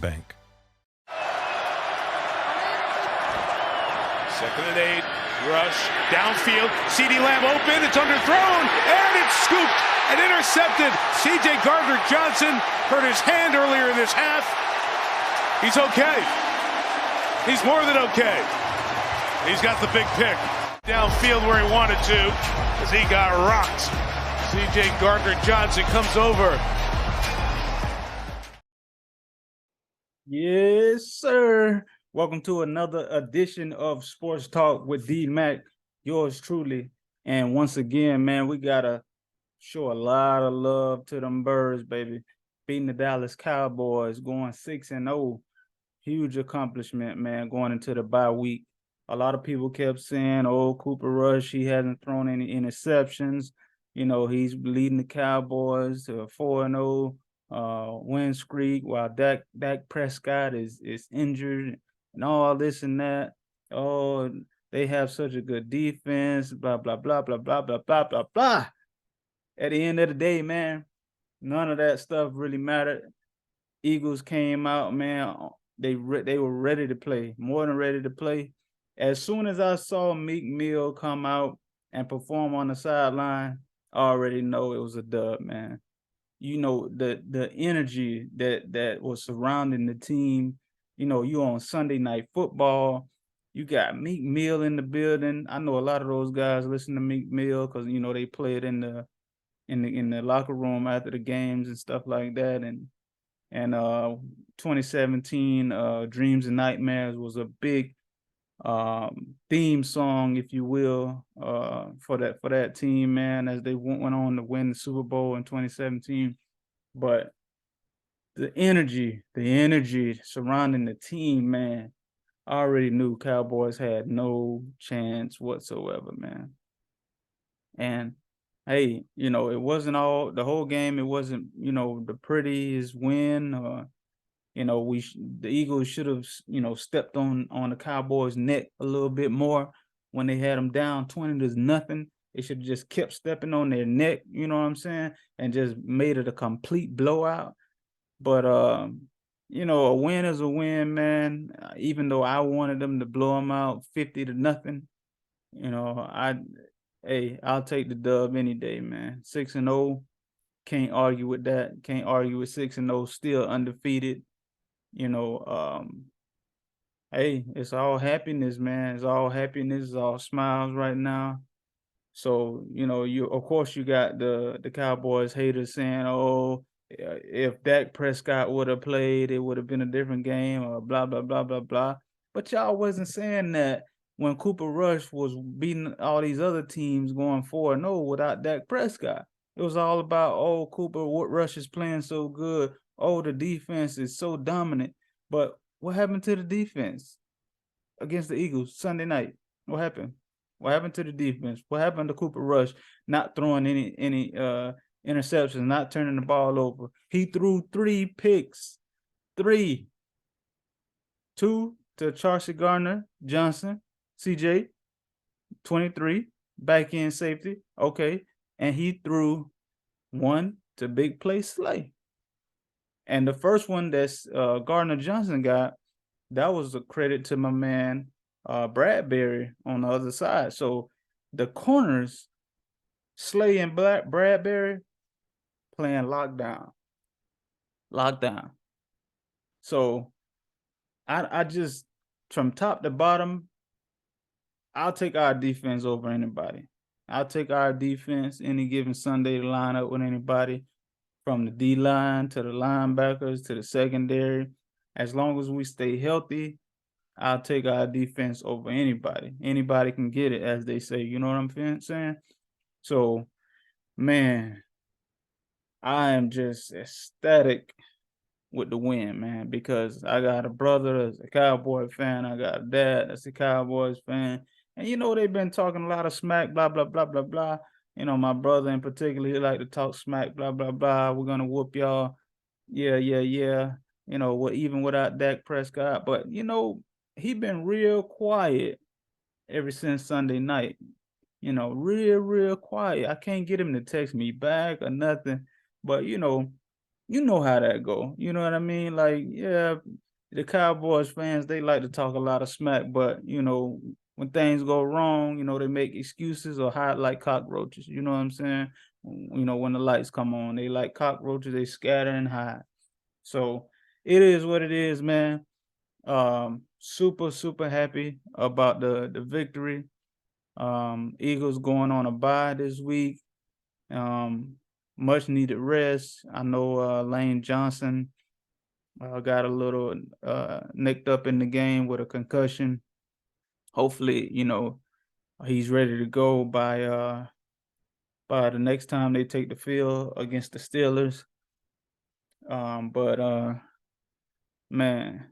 Bank. 2nd and 8, rush, downfield, CeeDee Lamb open, it's underthrown, and it's scooped and intercepted. C.J. Gardner-Johnson hurt his hand earlier in this half. He's okay. He's more than okay. He's got the big pick. Downfield where he wanted to, as he got rocked. C.J. Gardner-Johnson comes over. Yes, sir. Welcome to another edition of Sports Talk with D-Mac, yours truly. And once again, man, we got to show a lot of love to them birds, baby. Beating the Dallas Cowboys, going 6-0. Huge accomplishment, man, going into the bye week. A lot of people kept saying, oh, Cooper Rush, he hasn't thrown any interceptions. You know, he's leading the Cowboys to a 4-0 win streak while Dak Prescott is injured and all this and that. Oh, they have such a good defense, blah, blah, blah, blah, blah, blah, blah, blah, blah. At the end of the day, man, none of that stuff really mattered. Eagles came out, man. They were ready to play, more than ready to play. As soon as I saw Meek Mill come out and perform on the sideline, I already know it was a dub, man. You know, the energy that was surrounding the team. You know, you on Sunday Night Football. You got Meek Mill in the building. I know a lot of those guys listen to Meek Mill because, you know, they play it in the locker room after the games and stuff like that. And 2017 Dreams and Nightmares was a big theme song, if you will, for that team, man, as they went on to win the Super Bowl in 2017. But the energy surrounding the team, man, I already knew Cowboys had no chance whatsoever, man. And hey, you know, it wasn't all the whole game. It wasn't, you know, the prettiest win. You know, the Eagles should have, you know, stepped on the Cowboys' neck a little bit more when they had them down 20-0. They should have just kept stepping on their neck, you know what I'm saying, and just made it a complete blowout. But you know, a win is a win, man. Even though I wanted them to blow them out 50-0, you know, I'll take the dub any day, man. 6-0, can't argue with that. Can't argue with 6-0, still undefeated. You know, hey, it's all happiness, man. It's all happiness. It's all smiles right now. So, you know, of course you got the Cowboys haters saying, oh, if Dak Prescott would have played, it would have been a different game, or blah, blah, blah, blah, blah. But y'all wasn't saying that when Cooper Rush was beating all these other teams going 4-0 without Dak Prescott. It was all about, oh, Cooper Rush is playing so good. Oh, the defense is so dominant. But what happened to the defense against the Eagles Sunday night? What happened? What happened to the defense? What happened to Cooper Rush not throwing any interceptions, not turning the ball over? He threw 3 picks. 3. 2 to Chauncey Gardner-Johnson, CJ, 23, back end safety. Okay. And he threw 1 to big play Slay. And the first one that's Gardner-Johnson got, that was a credit to my man Bradbury on the other side. So the corners, Slay and Bradbury, playing lockdown. So I just, from top to bottom, I'll take our defense over anybody. I'll take our defense any given Sunday to line up with anybody, from the D-line to the linebackers to the secondary. As long as we stay healthy, I'll take our defense over anybody. Anybody can get it, as they say. You know what I'm saying? So, man, I am just ecstatic with the win, man, because I got a brother that's a Cowboy fan. I got a dad that's a Cowboys fan. And, you know, they've been talking a lot of smack, blah, blah, blah, blah, blah. You know, my brother in particular, he like to talk smack, blah, blah, blah. We're going to whoop y'all. Yeah. You know, even without Dak Prescott. But, you know, he been real quiet ever since Sunday night. You know, real quiet. I can't get him to text me back or nothing. But, you know, you know how that go. You know what I mean? Like, yeah, the Cowboys fans, they like to talk a lot of smack, but when things go wrong, they make excuses or hide like cockroaches. You know what I'm saying? When the lights come on, they like cockroaches, they scatter and hide. So it is what it is, man. Super, super happy about the victory. Eagles going on a bye this week. Much needed rest. I know Lane Johnson got a little nicked up in the game with a concussion. Hopefully, he's ready to go by the next time they take the field against the Steelers. But man,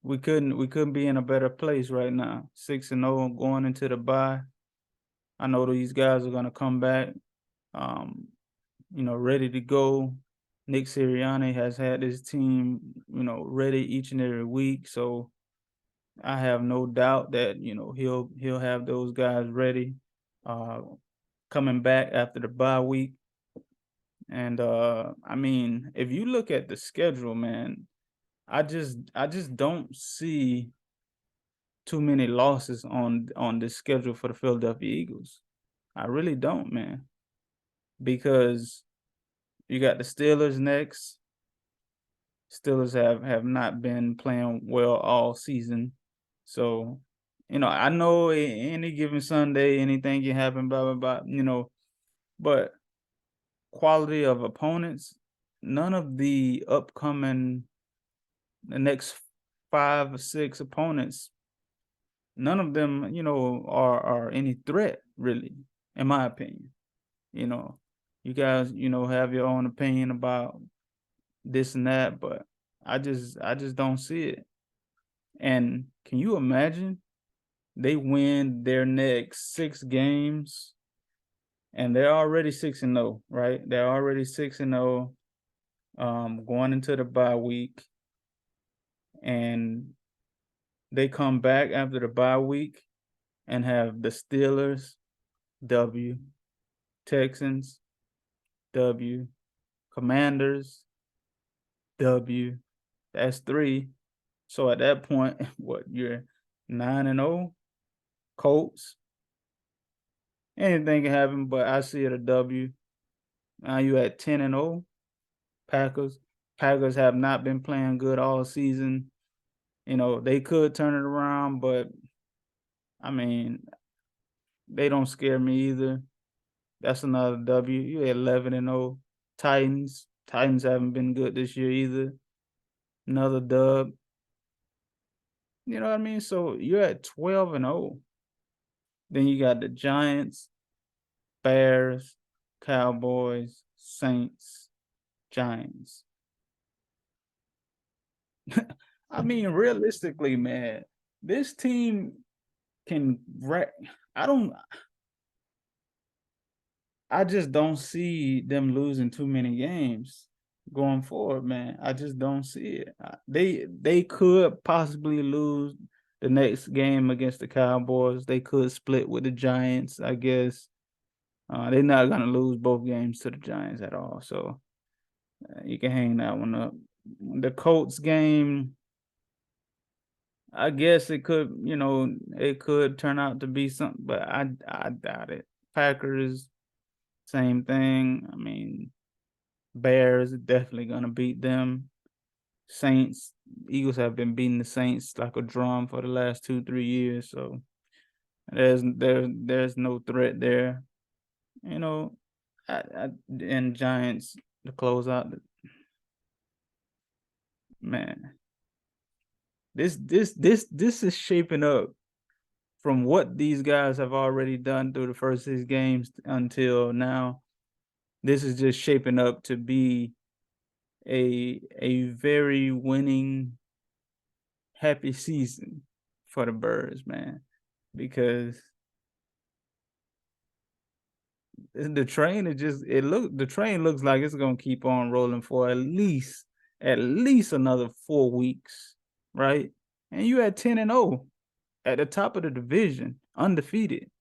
we couldn't be in a better place right now. 6-0 going into the bye. I know these guys are gonna come back, ready to go. Nick Sirianni has had his team, ready each and every week. So I have no doubt that he'll have those guys ready, coming back after the bye week. And I mean, if you look at the schedule, man, I just don't see too many losses on this schedule for the Philadelphia Eagles. I really don't, man, because you got the Steelers next. Steelers have not been playing well all season. So, I know any given Sunday, anything can happen, blah, blah, blah, but quality of opponents, none of the next 5 or 6 opponents, none of them, are any threat, really, in my opinion. You guys, have your own opinion about this and that, but I just don't see it. And can you imagine they win their next 6 games and they're already 6-0, right? They're already 6-0, going into the bye week, and they come back after the bye week and have the Steelers W, Texans W, Commanders W. That's 3. So at that point, what, you're 9-0, Colts. Anything can happen, but I see it a W. Now you at 10-0, Packers. Packers have not been playing good all season. They could turn it around, but I mean, they don't scare me either. That's another W. You at 11-0, Titans. Titans haven't been good this year either. Another dub. You know what I mean? So you're at 12-0. Then you got the Giants, Bears, Cowboys, Saints, Giants. I mean, realistically, man, this team can I just don't see them losing too many games going forward, man. I just don't see it. They could possibly lose the next game against the Cowboys. They could split with the Giants, I guess. They're not gonna lose both games to the Giants at all. So you can hang that one up. The Colts game, I guess it could turn out to be something, but I doubt it. Packers, same thing. I mean, Bears are definitely gonna beat them. Saints, Eagles have been beating the Saints like a drum for the last 2-3 years, so there's no threat there. And Giants to close out. Man, this is shaping up from what these guys have already done through the first 6 games until now. This is just shaping up to be a very winning, happy season for the Birds, man, because the train looks like it's gonna keep on rolling for at least another 4 weeks, right? And you at 10-0 at the top of the division, undefeated.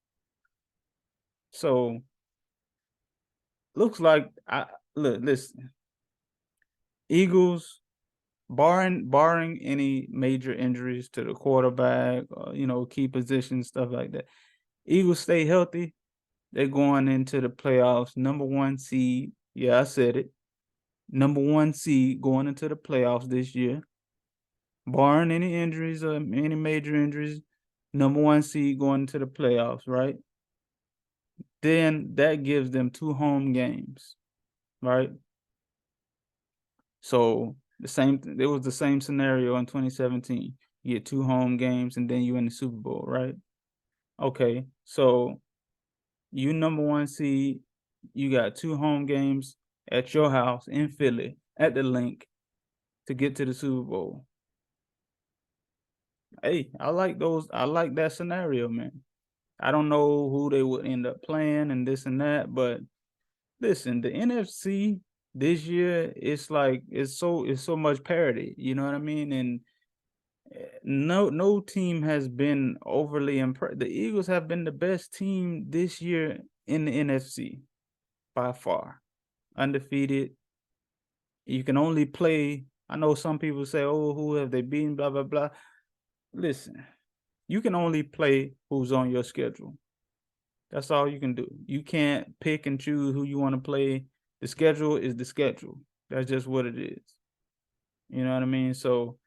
So looks like listen. Eagles, barring any major injuries to the quarterback, key positions, stuff like that. Eagles stay healthy. They're going into the playoffs, number 1 seed. Yeah, I said it. Number 1 seed going into the playoffs this year. Barring any injuries or any major injuries, number 1 seed going into the playoffs, right? Then that gives them 2 home games, right? So it was the same scenario in 2017. You get 2 home games and then you in the Super Bowl, right? Okay, so you number 1 seed, you got 2 home games at your house in Philly at the Link to get to the Super Bowl. Hey, I like that scenario, man. I don't know who they would end up playing and this and that, but listen, the NFC this year, it's like it's so much parity, you know what I mean? And no team has been overly impressed. The Eagles have been the best team this year in the NFC by far. Undefeated. You can only play. I know some people say, "Oh, who have they beaten?" Blah blah blah. Listen, you can only play who's on your schedule. That's all you can do. You can't pick and choose who you want to play. The schedule is the schedule. That's just what it is. You know what I mean? So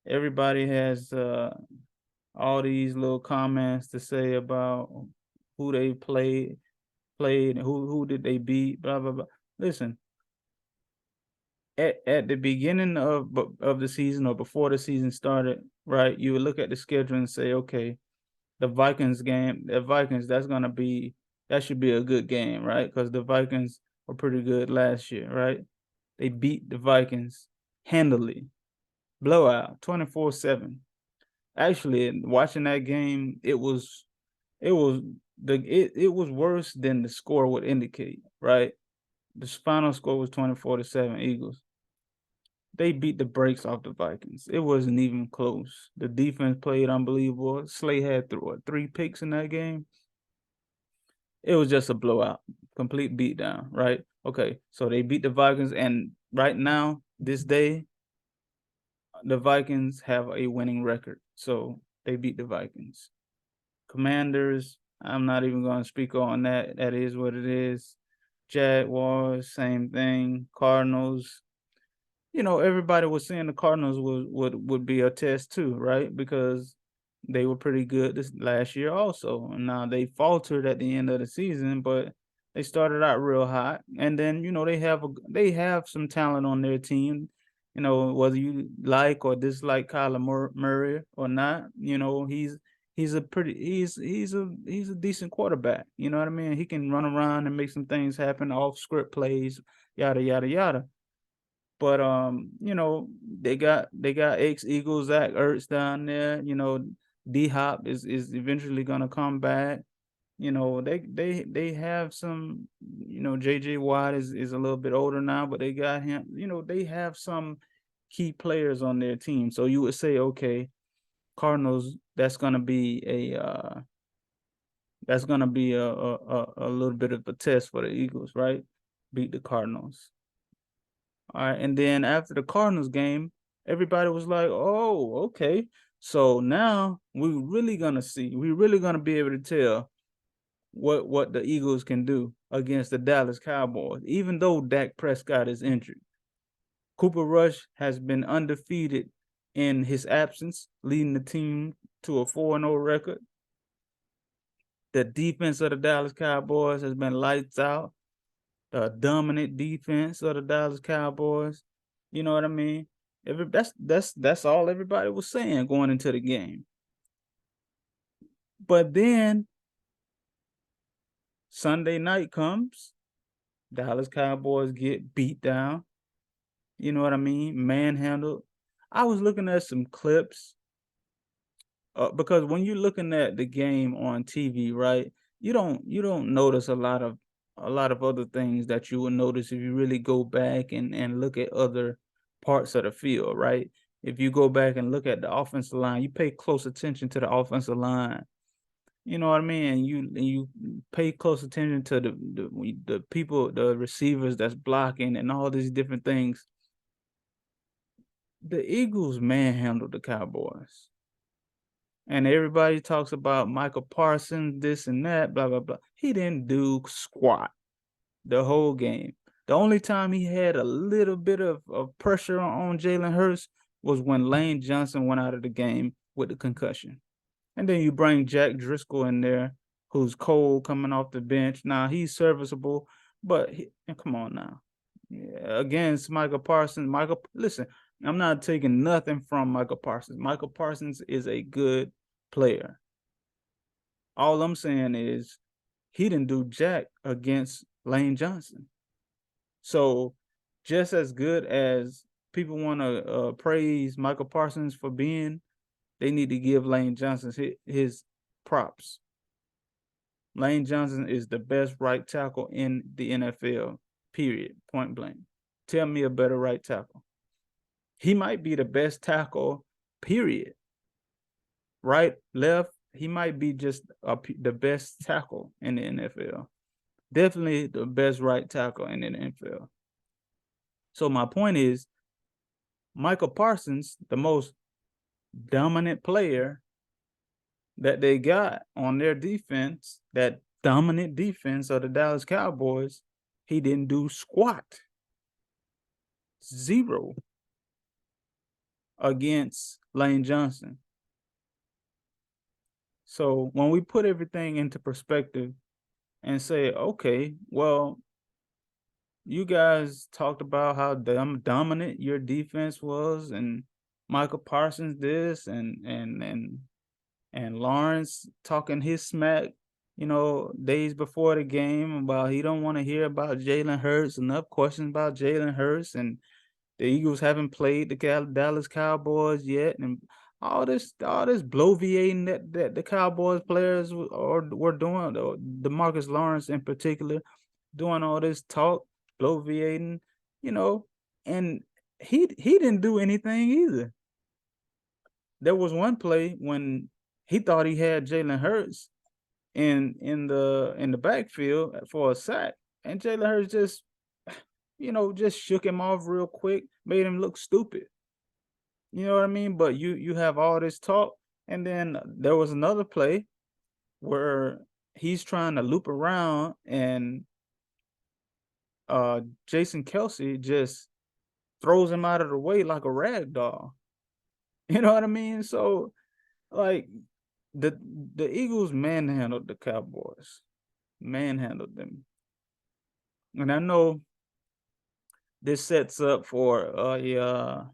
everybody has all these little comments to say about who they played, and who did they beat, blah blah blah. Listen, at the beginning of the season or before the season started, right? You would look at the schedule and say, okay, the Vikings game, that should be a good game, right? Because the Vikings were pretty good last year, right? They beat the Vikings handily, blowout, 24-7. Actually, watching that game, it was worse than the score would indicate, right? The final score was 24-7 Eagles. They beat the brakes off the Vikings. It wasn't even close. The defense played unbelievable. Slay had 3 picks in that game. It was just a blowout, complete beatdown, right? Okay, so they beat the Vikings, and right now, this day, the Vikings have a winning record. So they beat the Vikings. Commanders, I'm not even going to speak on that. That is what it is. Jaguars, same thing. Cardinals, everybody was saying the Cardinals would be a test too, right? Because they were pretty good this last year also. And now they faltered at the end of the season, but they started out real hot. And then, they have some talent on their team. Whether you like or dislike Kyler Murray or not, he's a decent quarterback. You know what I mean? He can run around and make some things happen, off script plays, yada yada yada. But they got ex-Eagle Zach Ertz down there. D Hop is eventually gonna come back. They have some, JJ Watt is a little bit older now, but they got him. They have some key players on their team. So you would say, okay, Cardinals, that's gonna be a little bit of a test for the Eagles, right? Beat the Cardinals. All right, and then after the Cardinals game, everybody was like, "Oh, okay. So now we're really gonna see. We're really gonna be able to tell what the Eagles can do against the Dallas Cowboys, even though Dak Prescott is injured. Cooper Rush has been undefeated in his absence, leading the team to a 4-0 record. The defense of the Dallas Cowboys has been lights out. The dominant defense of the Dallas Cowboys. You know what I mean? That's all everybody was saying going into the game. But then Sunday night comes, Dallas Cowboys get beat down. You know what I mean? Manhandled. I was looking at some clips because when you're looking at the game on TV, right? You don't notice a lot of other things that you will notice if you really go back and look at other parts of the field, right? If you go back and look at the offensive line, you pay close attention to the offensive line. You know what I mean? And you pay close attention to the people, the receivers that's blocking and all these different things. the Eagles manhandled the Cowboys. And everybody talks about Michael Parsons, this and that, blah, blah, blah. He didn't do squat the whole game. The only time he had a little bit of pressure on Jalen Hurts was when Lane Johnson went out of the game with the concussion. And then you bring Jack Driscoll in there, who's cold coming off the bench. Now, he's serviceable, but come on now. Yeah, against Michael Parsons, listen, I'm not taking nothing from Michael Parsons. Michael Parsons is a good player. All I'm saying is he didn't do jack against Lane Johnson. So just as good as people want to praise Michael Parsons for being, they need to give Lane Johnson his props. Lane Johnson is the best right tackle in the NFL, period, point blank. Tell me a better right tackle. He might be the best tackle, period. Right, left, he might be just the best tackle in the NFL. Definitely the best right tackle in the NFL. So my point is, Michael Parsons, the most dominant player that they got on their defense, that dominant defense of the Dallas Cowboys, he didn't do squat. 0 against Lane Johnson. So when we put everything into perspective and say, okay, well, you guys talked about how dominant your defense was, and Michael Parsons this, and Lawrence talking his smack, days before the game about he don't want to hear about Jalen Hurts, enough questions about Jalen Hurts, and the Eagles haven't played the Dallas Cowboys yet, and all this bloviating that the Cowboys players were doing, DeMarcus Lawrence in particular, doing all this talk, bloviating, and he didn't do anything either. There was one play when he thought he had Jalen Hurts in the backfield for a sack, and Jalen Hurts just shook him off real quick, made him look stupid. You know what I mean? But you have all this talk, and then there was another play where he's trying to loop around, and Jason Kelce just throws him out of the way like a rag doll. You know what I mean? So, like, the Eagles manhandled the Cowboys, manhandled them, and I know this sets up for a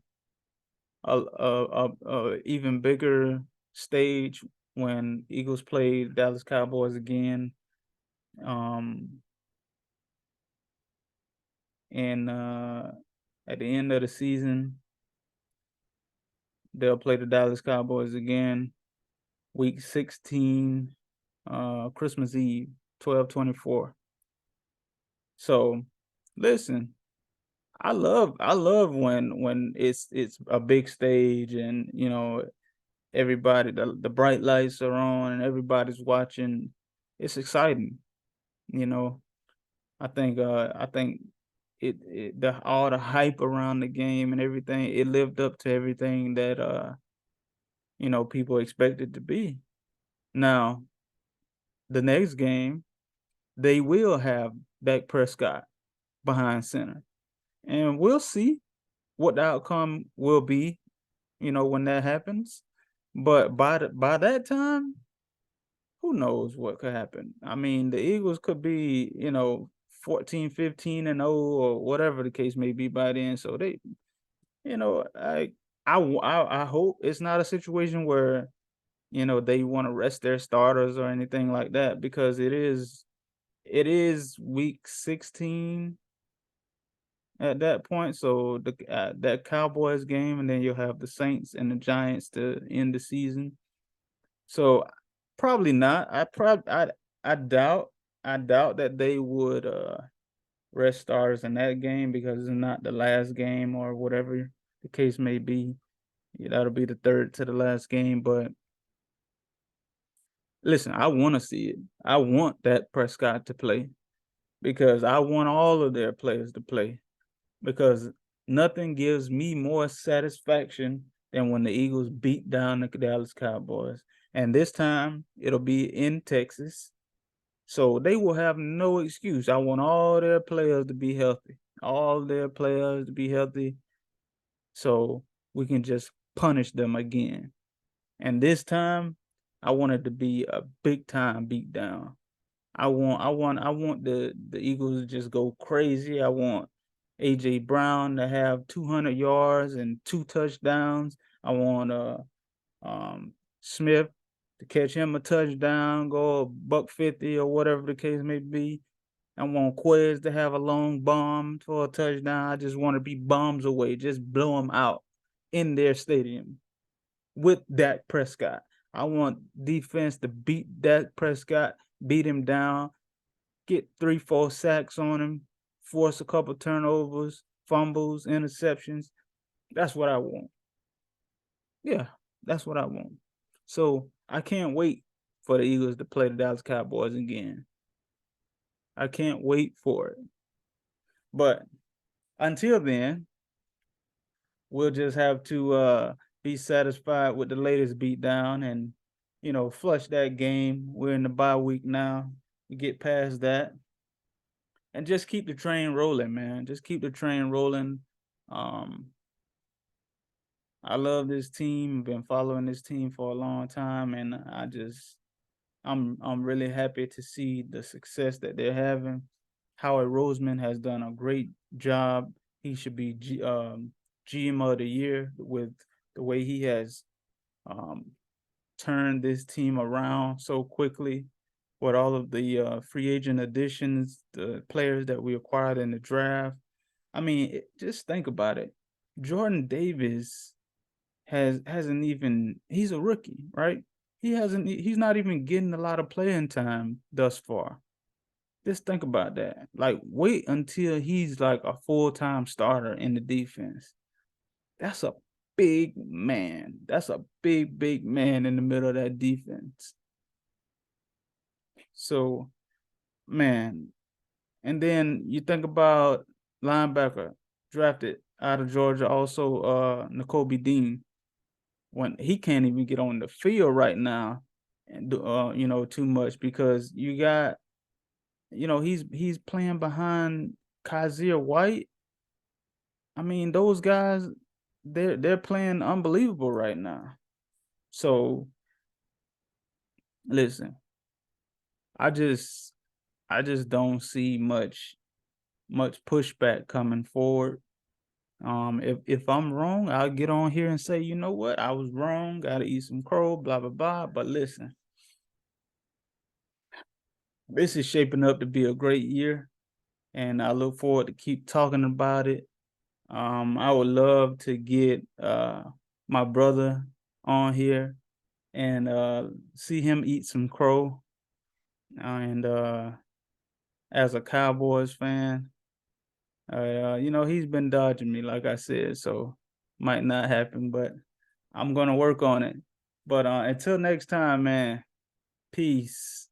even bigger stage when Eagles play Dallas Cowboys again. And at the end of the season, they'll play the Dallas Cowboys again, week 16, Christmas Eve, 12/24. So, listen, I love when it's a big stage, and everybody, the bright lights are on and everybody's watching. It's exciting. I think all the hype around the game and everything, it lived up to everything that people expect it to be. Now, the next game, they will have Dak Prescott behind center, and we'll see what the outcome will be, when that happens. But by that time, who knows what could happen? I mean, the Eagles could be, 14-15-0 or whatever the case may be by then. So they, I hope it's not a situation where, they want to rest their starters or anything like that, because it is week 16 at that point. So that Cowboys game, and then you'll have the Saints and the Giants to end the season. So probably not. I doubt that they would rest starters in that game, because it's not the last game or whatever the case may be. That'll be the third to the last game. But listen, I want to see it. I want that Prescott to play, because I want all of their players to play, because Nothing gives me more satisfaction than when the Eagles beat down the Dallas Cowboys. And this time it'll be in Texas. So they will have no excuse. I want all their players to be healthy. All their players to be healthy. So we can just punish them again. And this time, I want it to be a big time beatdown. I want the Eagles to just go crazy. I want AJ Brown to have 200 yards and 2 touchdowns. I want Smith to catch him a touchdown, go $150 or whatever the case may be. I want Quez to have a long bomb for a touchdown. I just want to be bombs away, just blow them out in their stadium with Dak Prescott. I want defense to beat Dak Prescott, beat him down, get 3-4 sacks on him, force a couple turnovers, fumbles, interceptions. That's what I want. Yeah, that's what I want. So I can't wait for the Eagles to play the Dallas Cowboys again. I can't wait for it. But until then, we'll just have to be satisfied with the latest beatdown and, flush that game. We're in the bye week now. We get past that. And just keep the train rolling, man. Just keep the train rolling. I love this team. I've been following this team for a long time, and I'm really happy to see the success that they're having. Howard Roseman has done a great job. He should be GM of the year with the way he has turned this team around so quickly with all of the free agent additions, the players that we acquired in the draft. I mean, just think about it. Jordan Davis hasn't even, he's a rookie, right? He's not even getting a lot of playing time thus far. Just think about that. Like, wait until he's like a full-time starter in the defense. That's a big man. That's a big, big man in the middle of that defense. So, man, and then you think about linebacker drafted out of Georgia, also Nakobe Dean. When he can't even get on the field right now, and too much because you got, he's playing behind Kaiser White. I mean, those guys, they're playing unbelievable right now. So, listen, I just don't see much pushback coming forward. If I'm wrong, I'll get on here and say, you know what, I was wrong, gotta eat some crow, blah, blah, blah. But listen, this is shaping up to be a great year, and I look forward to keep talking about it. I would love to get my brother on here and see him eat some crow. And as a Cowboys fan, he's been dodging me, like I said, so might not happen, but I'm gonna work on it. But until next time, man, peace.